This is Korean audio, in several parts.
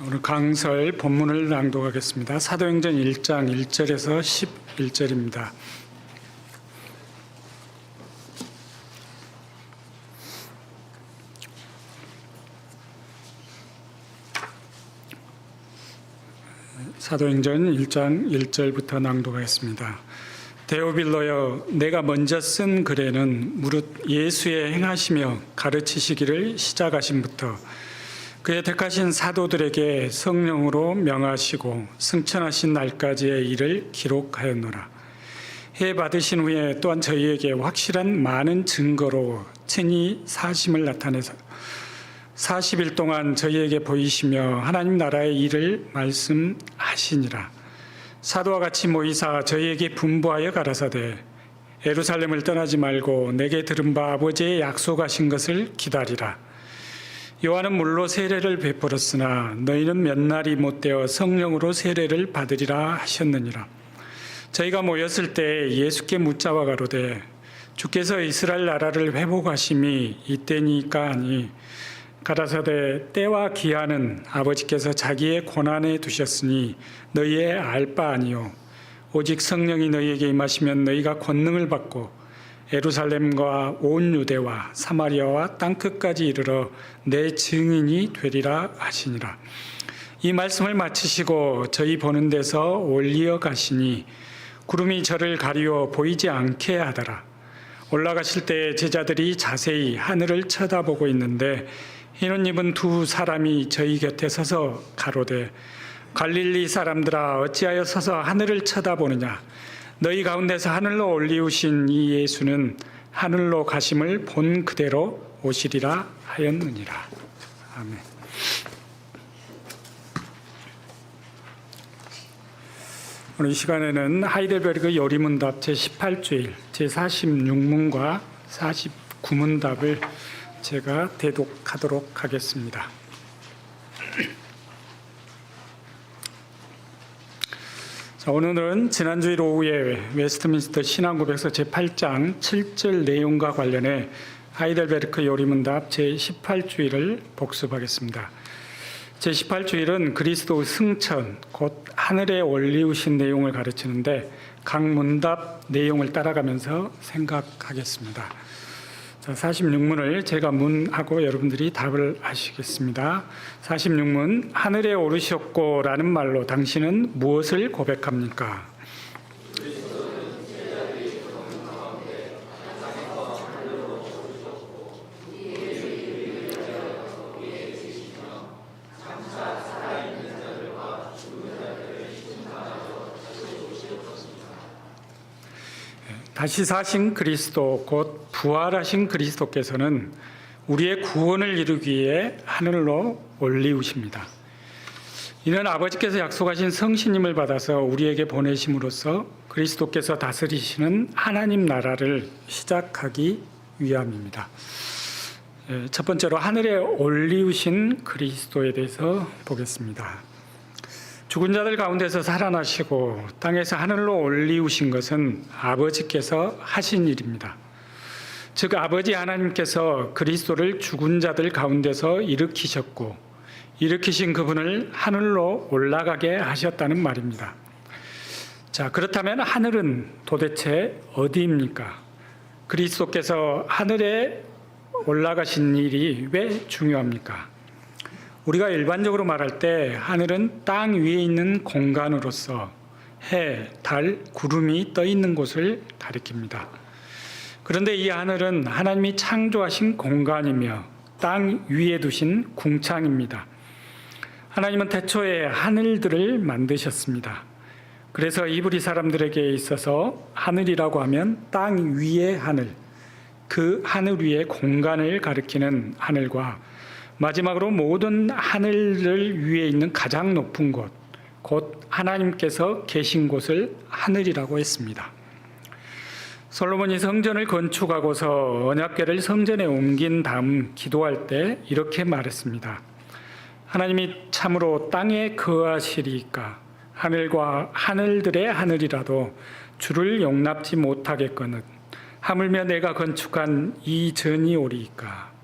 오늘 강설 본문을 낭독하겠습니다. 사도행전 1장 1절에서 11절입니다. 사도행전 1장 1절부터 낭독하겠습니다. 데오빌로여, 내가 먼저 쓴 글에는 무릇 예수의 행하시며 가르치시기를 시작하심부터 그의 택하신 사도들에게 성령으로 명하시고 승천하신 날까지의 일을 기록하였노라. 해 받으신 후에 또한 저희에게 확실한 많은 증거로 친히 사심을 나타내서 40일 동안 저희에게 보이시며 하나님 나라의 일을 말씀하시니라. 사도와 같이 모이사 저희에게 분부하여 가라사대 예루살렘을 떠나지 말고 내게 들은 바 아버지의 약속하신 것을 기다리라. 요한은 물로 세례를 베풀었으나 너희는 몇 날이 못되어 성령으로 세례를 받으리라 하셨느니라. 저희가 모였을 때 예수께 묻자와 가로되 주께서 이스라엘 나라를 회복하심이 이때니까 하니 가라사대 때와 기한은 아버지께서 자기의 권한에 두셨으니 너희의 알 바 아니요 오직 성령이 너희에게 임하시면 너희가 권능을 받고 예루살렘과 온 유대와 사마리아와 땅끝까지 이르러 내 증인이 되리라 하시니라. 이 말씀을 마치시고 저희 보는 데서 올리어 가시니 구름이 저를 가리워 보이지 않게 하더라. 올라가실 때 제자들이 자세히 하늘을 쳐다보고 있는데 흰 옷 입은 두 사람이 저희 곁에 서서 가로되 갈릴리 사람들아 어찌하여 서서 하늘을 쳐다보느냐. 너희 가운데서 하늘로 올리우신 이 예수는 하늘로 가심을 본 그대로 오시리라 하였느니라. 아멘. 오늘 이 시간에는 하이델베르그 요리문답 제18주일 제46문과 49문답을 제가 대독하도록 하겠습니다. 오늘은 지난주일 오후에 웨스트민스터 신앙고백서 제8장 7절 내용과 관련해 하이델베르크 요리문답 제18주일을 복습하겠습니다. 제18주일은 그리스도의 승천, 곧 하늘에 올리우신 내용을 가르치는데 각 문답 내용을 따라가면서 생각하겠습니다. 46문을 제가 문하고 여러분들이 답을 하시겠습니다. 46문, 하늘에 오르셨고 라는 말로 당신은 무엇을 고백합니까? 다시 사신 그리스도, 곧 부활하신 그리스도께서는 우리의 구원을 이루기 위해 하늘로 올리우십니다. 이는 아버지께서 약속하신 성신님을 받아서 우리에게 보내심으로써 그리스도께서 다스리시는 하나님 나라를 시작하기 위함입니다. 첫 번째로 하늘에 올리우신 그리스도에 대해서 보겠습니다. 죽은 자들 가운데서 살아나시고 땅에서 하늘로 올리우신 것은 아버지께서 하신 일입니다. 즉 아버지 하나님께서 그리스도를 죽은 자들 가운데서 일으키셨고 일으키신 그분을 하늘로 올라가게 하셨다는 말입니다. 자, 그렇다면 하늘은 도대체 어디입니까? 그리스도께서 하늘에 올라가신 일이 왜 중요합니까? 우리가 일반적으로 말할 때 하늘은 땅 위에 있는 공간으로서 해, 달, 구름이 떠 있는 곳을 가리킵니다. 그런데 이 하늘은 하나님이 창조하신 공간이며 땅 위에 두신 궁창입니다. 하나님은 태초에 하늘들을 만드셨습니다. 그래서 이브리 사람들에게 있어서 하늘이라고 하면 땅 위의 하늘, 그 하늘 위의 공간을 가리키는 하늘과 마지막으로 모든 하늘을 위에 있는 가장 높은 곳, 곧 하나님께서 계신 곳을 하늘이라고 했습니다. 솔로몬이 성전을 건축하고서 언약궤를 성전에 옮긴 다음 기도할 때 이렇게 말했습니다. 하나님이 참으로 땅에 거하시리이까 하늘과 하늘들의 하늘이라도 주를 용납지 못하겠거늘 하물며 내가 건축한 이 전이 오리이까.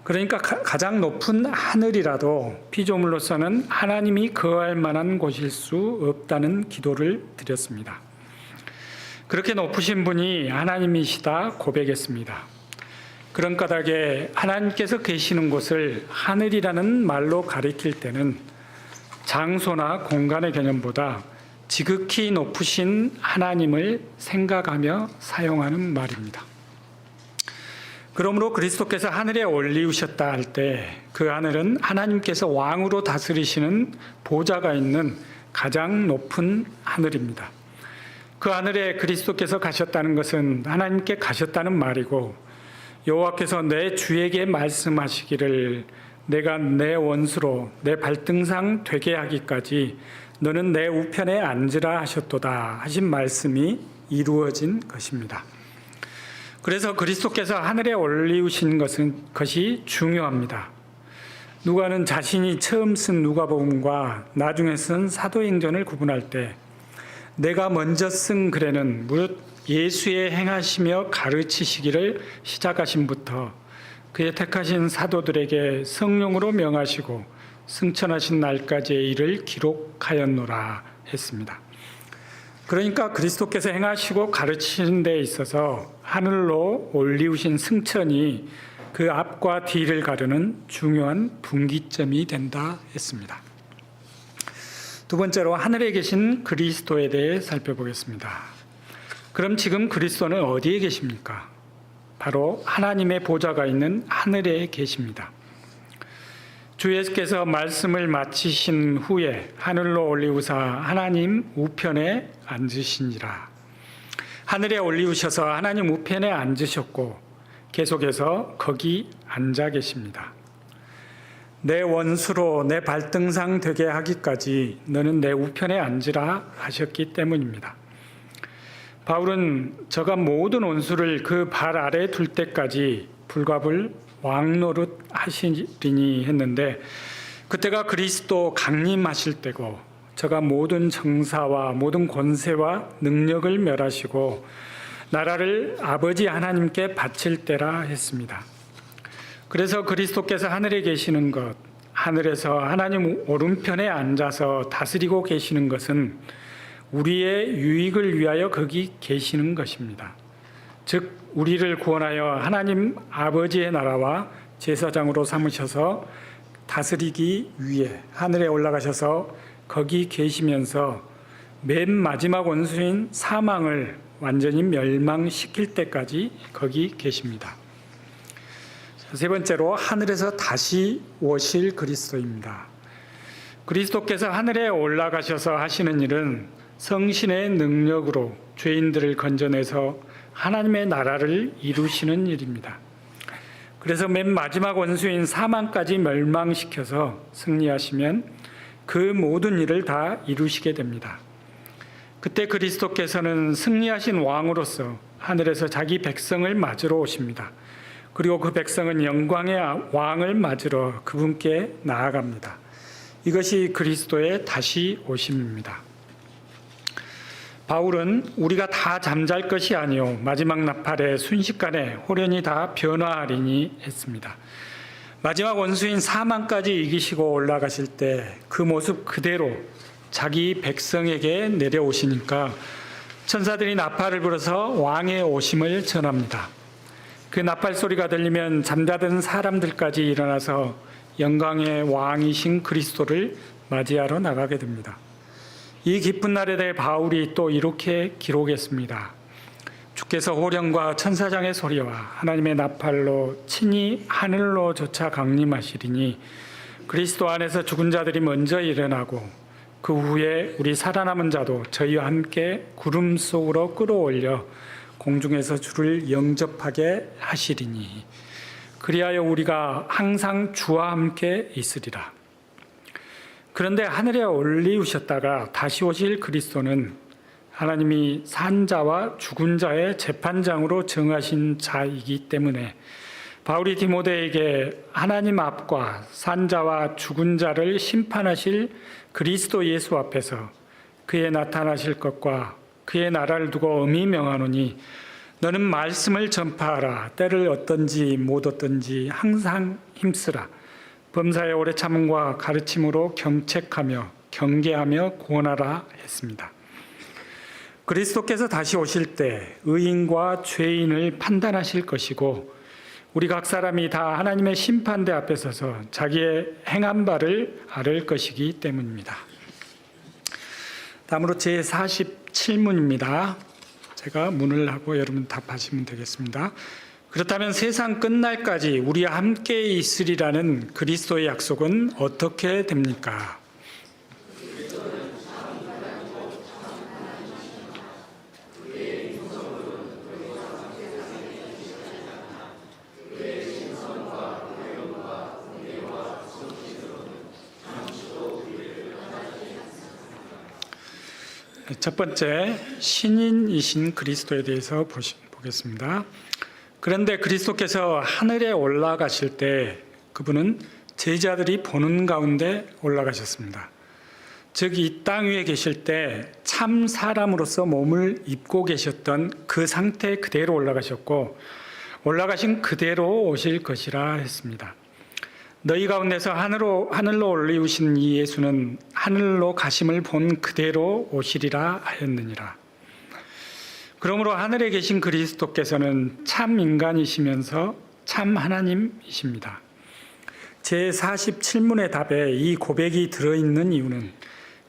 그러니까 가장 높은 하늘이라도 피조물로서는 하나님이 거할 만한 곳일 수 없다는 기도를 드렸습니다. 그렇게 높으신 분이 하나님이시다 고백했습니다. 그런 까닭에 하나님께서 계시는 곳을 하늘이라는 말로 가리킬 때는 장소나 공간의 개념보다 지극히 높으신 하나님을 생각하며 사용하는 말입니다. 그러므로 그리스도께서 하늘에 올리우셨다 할 때 그 하늘은 하나님께서 왕으로 다스리시는 보좌가 있는 가장 높은 하늘입니다. 그 하늘에 그리스도께서 가셨다는 것은 하나님께 가셨다는 말이고, 여호와께서 내 주에게 말씀하시기를 내가 내 원수로 내 발등상 되게 하기까지 너는 내 우편에 앉으라 하셨도다 하신 말씀이 이루어진 것입니다. 그래서 그리스도께서 하늘에 올리우신 것이 중요합니다. 누가는 자신이 처음 쓴 누가복음과 나중에 쓴 사도행전을 구분할 때 내가 먼저 쓴 글에는 무릇 예수의 행하시며 가르치시기를 시작하심부터 그의 택하신 사도들에게 성령으로 명하시고 승천하신 날까지의 일을 기록하였노라 했습니다. 그러니까 그리스도께서 행하시고 가르치시는 데 있어서 하늘로 올리우신 승천이 그 앞과 뒤를 가르는 중요한 분기점이 된다 했습니다. 두 번째로 하늘에 계신 그리스도에 대해 살펴보겠습니다. 그럼 지금 그리스도는 어디에 계십니까? 바로 하나님의 보좌가 있는 하늘에 계십니다. 주 예수께서 말씀을 마치신 후에 하늘로 올리우사 하나님 우편에 앉으시니라. 하늘에 올리우셔서 하나님 우편에 앉으셨고 계속해서 거기 앉아 계십니다. 내 원수로 내 발등상 되게 하기까지 너는 내 우편에 앉으라 하셨기 때문입니다. 바울은 저가 모든 원수를 그 발 아래에 둘 때까지 불갑을 왕노릇 하시리니 했는데, 그때가 그리스도 강림하실 때고 저가 모든 정사와 모든 권세와 능력을 멸하시고 나라를 아버지 하나님께 바칠 때라 했습니다. 그래서 그리스도께서 하늘에 계시는 것, 하늘에서 하나님 오른편에 앉아서 다스리고 계시는 것은 우리의 유익을 위하여 거기 계시는 것입니다. 즉 우리를 구원하여 하나님 아버지의 나라와 제사장으로 삼으셔서 다스리기 위해 하늘에 올라가셔서 거기 계시면서 맨 마지막 원수인 사망을 완전히 멸망시킬 때까지 거기 계십니다. 세 번째로 하늘에서 다시 오실 그리스도입니다. 그리스도께서 하늘에 올라가셔서 하시는 일은 성신의 능력으로 죄인들을 건져내서 하나님의 나라를 이루시는 일입니다. 그래서 맨 마지막 원수인 사망까지 멸망시켜서 승리하시면 그 모든 일을 다 이루시게 됩니다. 그때 그리스도께서는 승리하신 왕으로서 하늘에서 자기 백성을 맞으러 오십니다. 그리고 그 백성은 영광의 왕을 맞으러 그분께 나아갑니다. 이것이 그리스도의 다시 오심입니다. 바울은 우리가 다 잠잘 것이 아니요 마지막 나팔에 순식간에 호련히 다 변화하리니 했습니다. 마지막 원수인 사망까지 이기시고 올라가실 때 그 모습 그대로 자기 백성에게 내려오시니까 천사들이 나팔을 불어서 왕의 오심을 전합니다. 그 나팔 소리가 들리면 잠자던 사람들까지 일어나서 영광의 왕이신 그리스도를 맞이하러 나가게 됩니다. 이 기쁜 날에 대해 바울이 또 이렇게 기록했습니다. 주께서 호령과 천사장의 소리와 하나님의 나팔로 친히 하늘로 조차 강림하시리니 그리스도 안에서 죽은 자들이 먼저 일어나고 그 후에 우리 살아남은 자도 저희와 함께 구름 속으로 끌어올려 공중에서 주를 영접하게 하시리니 그리하여 우리가 항상 주와 함께 있으리라. 그런데 하늘에 올리우셨다가 다시 오실 그리스도는 하나님이 산자와 죽은 자의 재판장으로 정하신 자이기 때문에 바울이 디모데에게 하나님 앞과 산자와 죽은 자를 심판하실 그리스도 예수 앞에서 그의 나타나실 것과 그의 나라를 두고 엄히 명하노니 너는 말씀을 전파하라. 때를 얻든지 못 얻든지 항상 힘쓰라. 범사의 오래 참음과 가르침으로 경책하며 경계하며 구원하라 했습니다. 그리스도께서 다시 오실 때 의인과 죄인을 판단하실 것이고 우리 각 사람이 다 하나님의 심판대 앞에 서서 자기의 행한 바를 앓을 것이기 때문입니다. 다음으로 제47문입니다. 제가 문을 하고 여러분 답하시면 되겠습니다. 그렇다면 세상 끝날까지 우리와 함께 있으리라는 그리스도의 약속은 어떻게 됩니까? 첫 번째, 신인이신 그리스도에 대해서 보겠습니다. 그런데 그리스도께서 하늘에 올라가실 때 그분은 제자들이 보는 가운데 올라가셨습니다. 즉, 이 땅 위에 계실 때 참 사람으로서 몸을 입고 계셨던 그 상태 그대로 올라가셨고 올라가신 그대로 오실 것이라 했습니다. 너희 가운데서 하늘로 올리우신 이 예수는 하늘로 가심을 본 그대로 오시리라 하였느니라. 그러므로 하늘에 계신 그리스도께서는 참 인간이시면서 참 하나님이십니다. 제47문의 답에 이 고백이 들어있는 이유는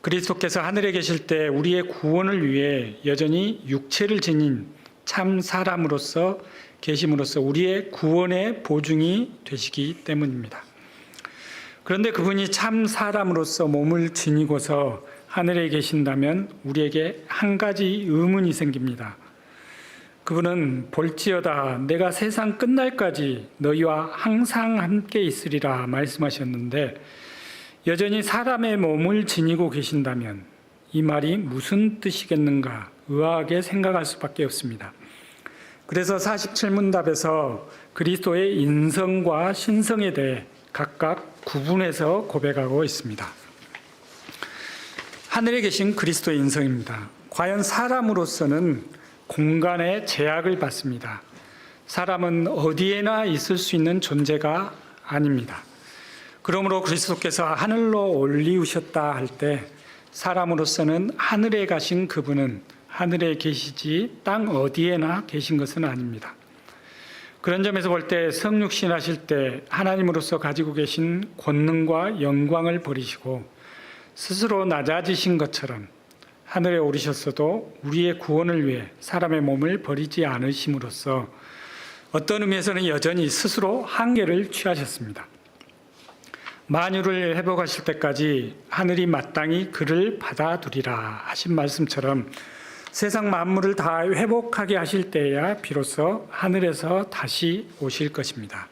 그리스도께서 하늘에 계실 때 우리의 구원을 위해 여전히 육체를 지닌 참 사람으로서 계심으로써 우리의 구원의 보증이 되시기 때문입니다. 그런데 그분이 참 사람으로서 몸을 지니고서 하늘에 계신다면 우리에게 한 가지 의문이 생깁니다. 그분은 볼지어다 내가 세상 끝날까지 너희와 항상 함께 있으리라 말씀하셨는데 여전히 사람의 몸을 지니고 계신다면 이 말이 무슨 뜻이겠는가 의아하게 생각할 수밖에 없습니다. 그래서 47문답에서 그리스도의 인성과 신성에 대해 각각 구분해서 고백하고 있습니다. 하늘에 계신 그리스도의 인성입니다. 과연 사람으로서는 공간의 제약을 받습니다. 사람은 어디에나 있을 수 있는 존재가 아닙니다. 그러므로 그리스도께서 하늘로 올리우셨다 할 때 사람으로서는 하늘에 가신 그분은 하늘에 계시지 땅 어디에나 계신 것은 아닙니다. 그런 점에서 볼 때 성육신 하실 때 하나님으로서 가지고 계신 권능과 영광을 버리시고 스스로 낮아지신 것처럼 하늘에 오르셨어도 우리의 구원을 위해 사람의 몸을 버리지 않으심으로써 어떤 의미에서는 여전히 스스로 한계를 취하셨습니다. 만유를 회복하실 때까지 하늘이 마땅히 그를 받아두리라 하신 말씀처럼 세상 만물을 다 회복하게 하실 때야 비로소 하늘에서 다시 오실 것입니다.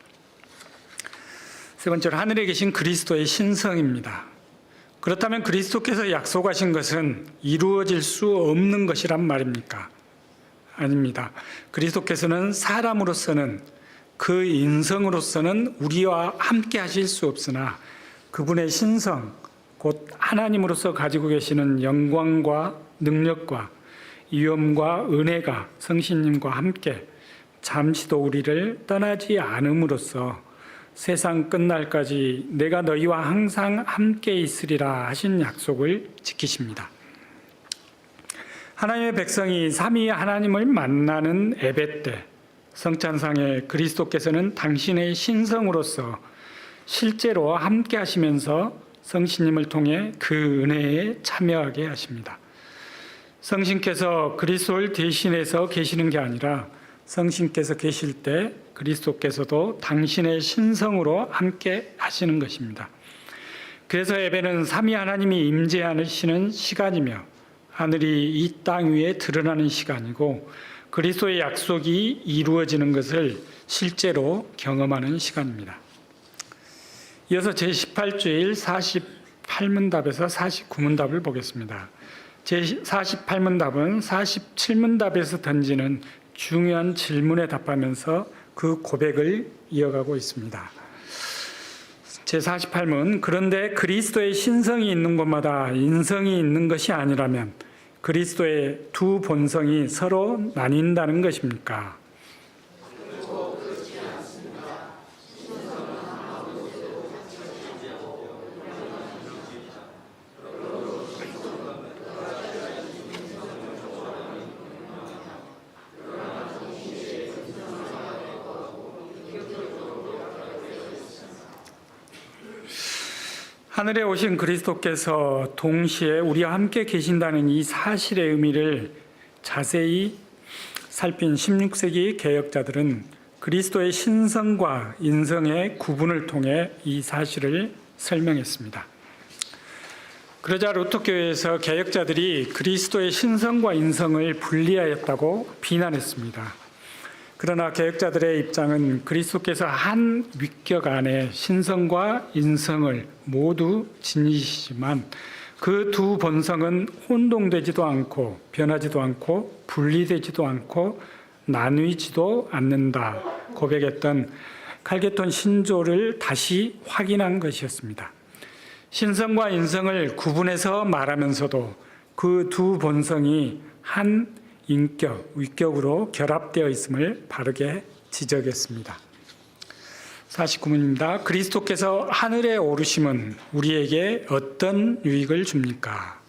세 번째로 하늘에 계신 그리스도의 신성입니다. 그렇다면 그리스도께서 약속하신 것은 이루어질 수 없는 것이란 말입니까? 아닙니다. 그리스도께서는 사람으로서는 그 인성으로서는 우리와 함께 하실 수 없으나 그분의 신성, 곧 하나님으로서 가지고 계시는 영광과 능력과 위엄과 은혜가 성신님과 함께 잠시도 우리를 떠나지 않음으로써 세상 끝날까지 내가 너희와 항상 함께 있으리라 하신 약속을 지키십니다. 하나님의 백성이 삼위 하나님을 만나는 예배 때 성찬상에 그리스도께서는 당신의 신성으로서 실제로 함께 하시면서 성신님을 통해 그 은혜에 참여하게 하십니다. 성신께서 그리스도를 대신해서 계시는 게 아니라 성신께서 계실 때 그리스도께서도 당신의 신성으로 함께 하시는 것입니다. 그래서 예배는 삼위 하나님이 임재하시는 시간이며 하늘이 이 땅 위에 드러나는 시간이고 그리스도의 약속이 이루어지는 것을 실제로 경험하는 시간입니다. 이어서 제18주일 48문답에서 49문답을 보겠습니다. 제48문답은 47문답에서 던지는 중요한 질문에 답하면서 그 고백을 이어가고 있습니다. 제48문, 그런데 그리스도의 신성이 있는 곳마다 인성이 있는 것이 아니라면 그리스도의 두 본성이 서로 나뉜다는 것입니까? 하늘에 오신 그리스도께서 동시에 우리와 함께 계신다는 이 사실의 의미를 자세히 살핀 16세기 개혁자들은 그리스도의 신성과 인성의 구분을 통해 이 사실을 설명했습니다. 그러자 루터교회에서 개혁자들이 그리스도의 신성과 인성을 분리하였다고 비난했습니다. 그러나 개혁자들의 입장은 그리스도께서 한 위격 안에 신성과 인성을 모두 지니시지만 그 두 본성은 혼동되지도 않고 변하지도 않고 분리되지도 않고 나뉘지도 않는다 고백했던 칼게톤 신조를 다시 확인한 것이었습니다. 신성과 인성을 구분해서 말하면서도 그 두 본성이 한 인격, 위격으로 결합되어 있음을 바르게 지적했습니다. 49문입니다. 그리스도께서 하늘에 오르심은 우리에게 어떤 유익을 줍니까?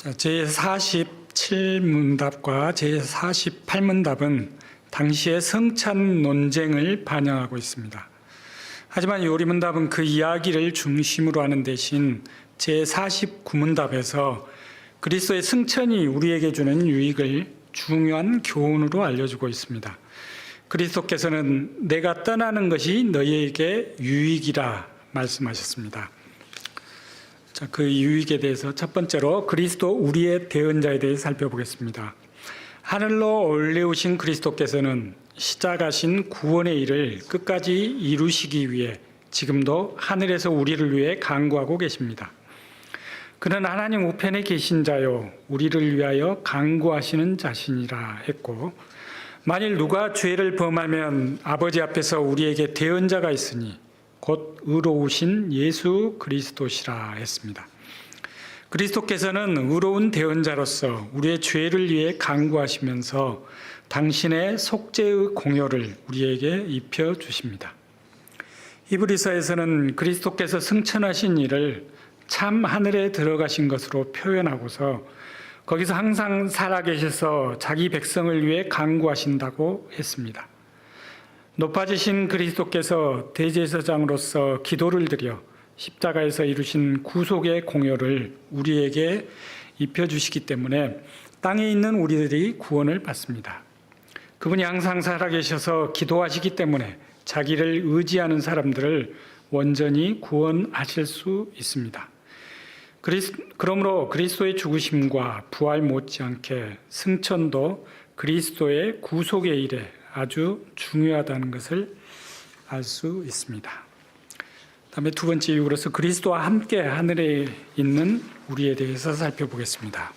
제47문답과 제48문답은 당시의 성찬 논쟁을 반영하고 있습니다. 하지만 요리문답은 그 이야기를 중심으로 하는 대신 제49문답에서 그리스도의 승천이 우리에게 주는 유익을 중요한 교훈으로 알려주고 있습니다. 그리스도께서는 내가 떠나는 것이 너희에게 유익이라 말씀하셨습니다. 자, 그 유익에 대해서 첫 번째로 그리스도 우리의 대언자에 대해 살펴보겠습니다. 하늘로 올려오신 그리스도께서는 시작하신 구원의 일을 끝까지 이루시기 위해 지금도 하늘에서 우리를 위해 간구하고 계십니다. 그는 하나님 우편에 계신 자요 우리를 위하여 간구하시는 자신이라 했고, 만일 누가 죄를 범하면 아버지 앞에서 우리에게 대언자가 있으니 곧 의로우신 예수 그리스도시라 했습니다. 그리스도께서는 의로운 대언자로서 우리의 죄를 위해 간구하시면서 당신의 속죄의 공효를 우리에게 입혀 주십니다. 히브리서에서는 그리스도께서 승천하신 일을 참 하늘에 들어가신 것으로 표현하고서 거기서 항상 살아계셔서 자기 백성을 위해 간구하신다고 했습니다. 높아지신 그리스도께서 대제사장으로서 기도를 드려 십자가에서 이루신 구속의 공효를 우리에게 입혀주시기 때문에 땅에 있는 우리들이 구원을 받습니다. 그분이 항상 살아계셔서 기도하시기 때문에 자기를 의지하는 사람들을 온전히 구원하실 수 있습니다. 그러므로 그리스도의 죽으심과 부활 못지않게 승천도 그리스도의 구속의 일에 아주 중요하다는 것을 알 수 있습니다. 다음에 두 번째 이유로서 그리스도와 함께 하늘에 있는 우리에 대해서 살펴보겠습니다.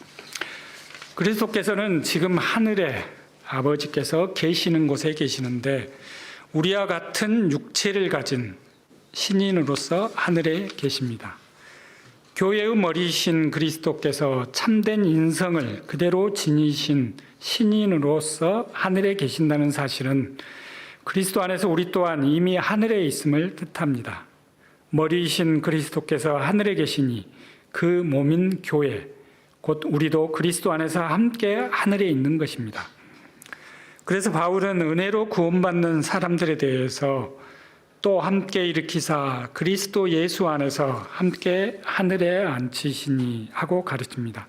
그리스도께서는 지금 하늘에 아버지께서 계시는 곳에 계시는데 우리와 같은 육체를 가진 신인으로서 하늘에 계십니다. 교회의 머리이신 그리스도께서 참된 인성을 그대로 지니신 신인으로서 하늘에 계신다는 사실은 그리스도 안에서 우리 또한 이미 하늘에 있음을 뜻합니다. 머리이신 그리스도께서 하늘에 계시니 그 몸인 교회, 곧 우리도 그리스도 안에서 함께 하늘에 있는 것입니다. 그래서 바울은 은혜로 구원받는 사람들에 대해서 또 함께 일으키사 그리스도 예수 안에서 함께 하늘에 앉히시니 하고 가르칩니다.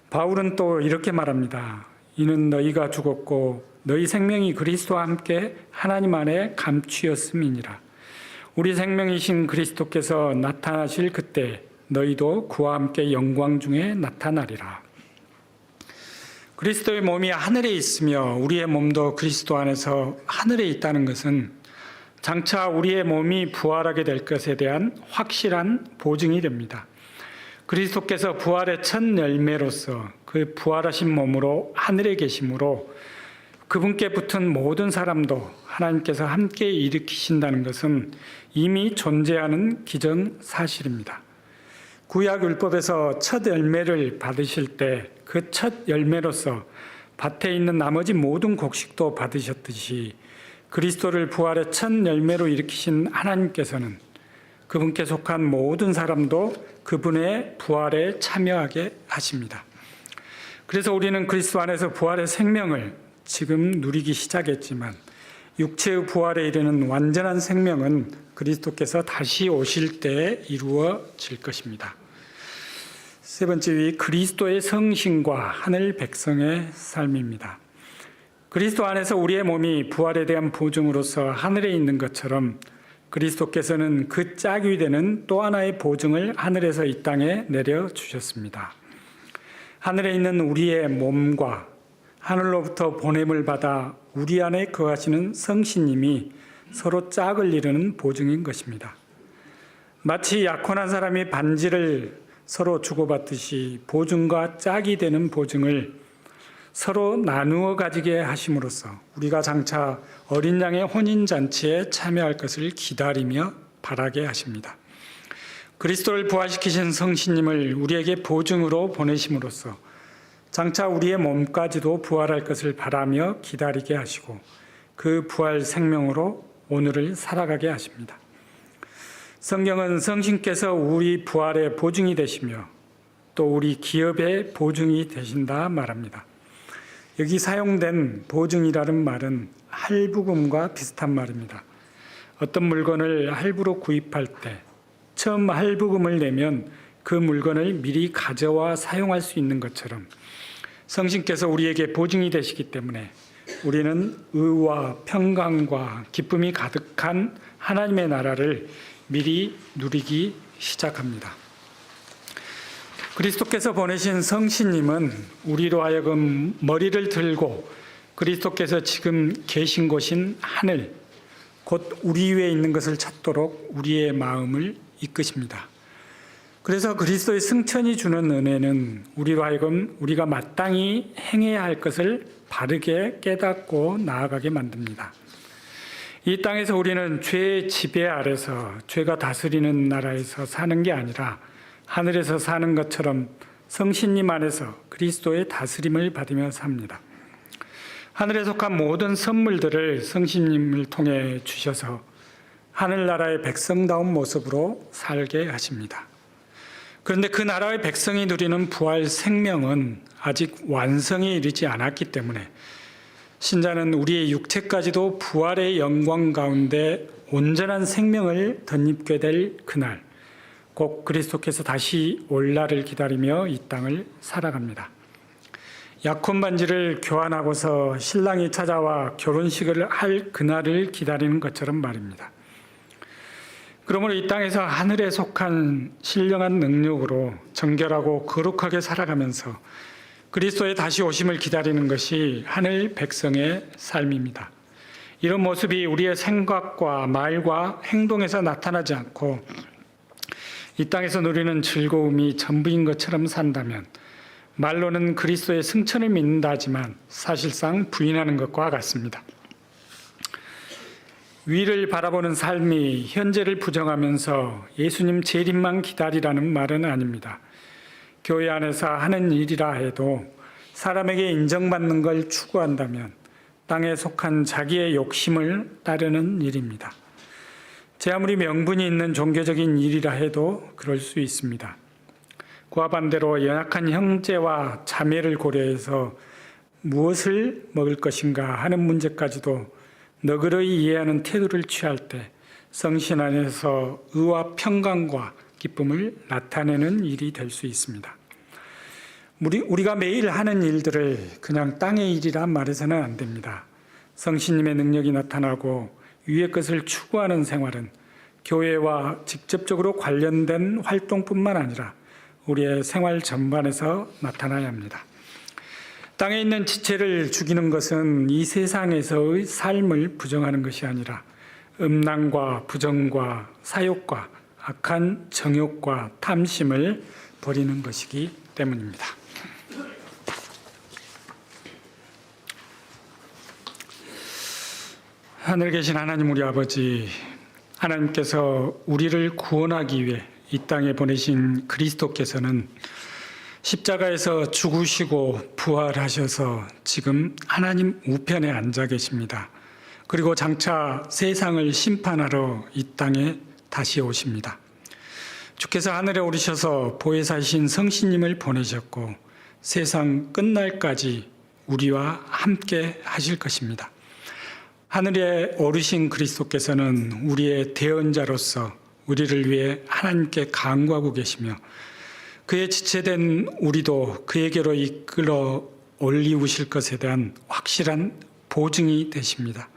바울은 또 이렇게 말합니다. 이는 너희가 죽었고 너희 생명이 그리스도와 함께 하나님 안에 감추었음이니라. 우리 생명이신 그리스도께서 나타나실 그때 너희도 그와 함께 영광 중에 나타나리라. 그리스도의 몸이 하늘에 있으며 우리의 몸도 그리스도 안에서 하늘에 있다는 것은 장차 우리의 몸이 부활하게 될 것에 대한 확실한 보증이 됩니다. 그리스도께서 부활의 첫 열매로서 그 부활하신 몸으로 하늘에 계심으로 그분께 붙은 모든 사람도 하나님께서 함께 일으키신다는 것은 이미 존재하는 기정사실입니다. 구약 율법에서 첫 열매를 받으실 때 그 첫 열매로서 밭에 있는 나머지 모든 곡식도 받으셨듯이 그리스도를 부활의 첫 열매로 일으키신 하나님께서는 그분께 속한 모든 사람도 그분의 부활에 참여하게 하십니다. 그래서 우리는 그리스도 안에서 부활의 생명을 지금 누리기 시작했지만 육체의 부활에 이르는 완전한 생명은 그리스도께서 다시 오실 때에 이루어질 것입니다. 세 번째 위 그리스도의 성신과 하늘 백성의 삶입니다. 그리스도 안에서 우리의 몸이 부활에 대한 보증으로서 하늘에 있는 것처럼 그리스도께서는 그 짝이 되는 또 하나의 보증을 하늘에서 이 땅에 내려주셨습니다. 하늘에 있는 우리의 몸과 하늘로부터 보냄을 받아 우리 안에 거하시는 성신님이 서로 짝을 이루는 보증인 것입니다. 마치 약혼한 사람이 반지를 서로 주고받듯이 보증과 짝이 되는 보증을 서로 나누어 가지게 하심으로써 우리가 장차 어린 양의 혼인잔치에 참여할 것을 기다리며 바라게 하십니다. 그리스도를 부활시키신 성신님을 우리에게 보증으로 보내심으로써 장차 우리의 몸까지도 부활할 것을 바라며 기다리게 하시고 그 부활 생명으로 오늘을 살아가게 하십니다. 성경은 성신께서 우리 부활의 보증이 되시며 또 우리 기업의 보증이 되신다 말합니다. 여기 사용된 보증이라는 말은 할부금과 비슷한 말입니다. 어떤 물건을 할부로 구입할 때 처음 할부금을 내면 그 물건을 미리 가져와 사용할 수 있는 것처럼 성신께서 우리에게 보증이 되시기 때문에 우리는 의와 평강과 기쁨이 가득한 하나님의 나라를 미리 누리기 시작합니다. 그리스도께서 보내신 성신님은 우리로 하여금 머리를 들고 그리스도께서 지금 계신 곳인 하늘, 곧 우리 위에 있는 것을 찾도록 우리의 마음을 이끄십니다. 그래서 그리스도의 승천이 주는 은혜는 우리로 하여금 우리가 마땅히 행해야 할 것을 바르게 깨닫고 나아가게 만듭니다. 이 땅에서 우리는 죄의 지배 아래서 죄가 다스리는 나라에서 사는 게 아니라 하늘에서 사는 것처럼 성신님 안에서 그리스도의 다스림을 받으며 삽니다. 하늘에 속한 모든 선물들을 성신님을 통해 주셔서 하늘나라의 백성다운 모습으로 살게 하십니다. 그런데 그 나라의 백성이 누리는 부활 생명은 아직 완성에 이르지 않았기 때문에 신자는 우리의 육체까지도 부활의 영광 가운데 온전한 생명을 덧입게 될 그날, 꼭 그리스도께서 다시 올 날을 기다리며 이 땅을 살아갑니다. 약혼 반지를 교환하고서 신랑이 찾아와 결혼식을 할 그날을 기다리는 것처럼 말입니다. 그러므로 이 땅에서 하늘에 속한 신령한 능력으로 정결하고 거룩하게 살아가면서 그리스도의 다시 오심을 기다리는 것이 하늘 백성의 삶입니다. 이런 모습이 우리의 생각과 말과 행동에서 나타나지 않고 이 땅에서 누리는 즐거움이 전부인 것처럼 산다면 말로는 그리스도의 승천을 믿는다 하지만 사실상 부인하는 것과 같습니다. 위를 바라보는 삶이 현재를 부정하면서 예수님 재림만 기다리라는 말은 아닙니다. 교회 안에서 하는 일이라 해도 사람에게 인정받는 걸 추구한다면 땅에 속한 자기의 욕심을 따르는 일입니다. 제 아무리 명분이 있는 종교적인 일이라 해도 그럴 수 있습니다. 그와 반대로 연약한 형제와 자매를 고려해서 무엇을 먹을 것인가 하는 문제까지도 너그러이 이해하는 태도를 취할 때 성신 안에서 의와 평강과 기쁨을 나타내는 일이 될 수 있습니다. 우리가 매일 하는 일들을 그냥 땅의 일이라 말해서는 안 됩니다. 성신님의 능력이 나타나고 위의 것을 추구하는 생활은 교회와 직접적으로 관련된 활동뿐만 아니라 우리의 생활 전반에서 나타나야 합니다. 땅에 있는 지체를 죽이는 것은 이 세상에서의 삶을 부정하는 것이 아니라 음란과 부정과 사욕과 악한 정욕과 탐심을 버리는 것이기 때문입니다. 하늘 계신 하나님 우리 아버지, 하나님께서 우리를 구원하기 위해 이 땅에 보내신 그리스도께서는 십자가에서 죽으시고 부활하셔서 지금 하나님 우편에 앉아 계십니다. 그리고 장차 세상을 심판하러 이 땅에 다시 오십니다. 주께서 하늘에 오르셔서 보혜사신 성신님을 보내셨고 세상 끝날까지 우리와 함께 하실 것입니다. 하늘에 오르신 그리스도께서는 우리의 대언자로서 우리를 위해 하나님께 간구하고 계시며 그의 지체된 우리도 그에게로 이끌어 올리우실 것에 대한 확실한 보증이 되십니다.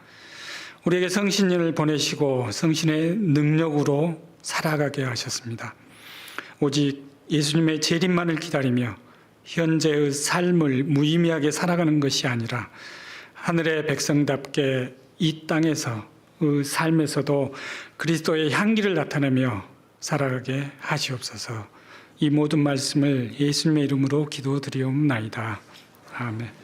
우리에게 성신님을 보내시고 성신의 능력으로 살아가게 하셨습니다. 오직 예수님의 재림만을 기다리며 현재의 삶을 무의미하게 살아가는 것이 아니라 하늘의 백성답게 이 땅에서 그 삶에서도 그리스도의 향기를 나타내며 살아가게 하시옵소서. 이 모든 말씀을 예수님의 이름으로 기도드리옵나이다. 아멘.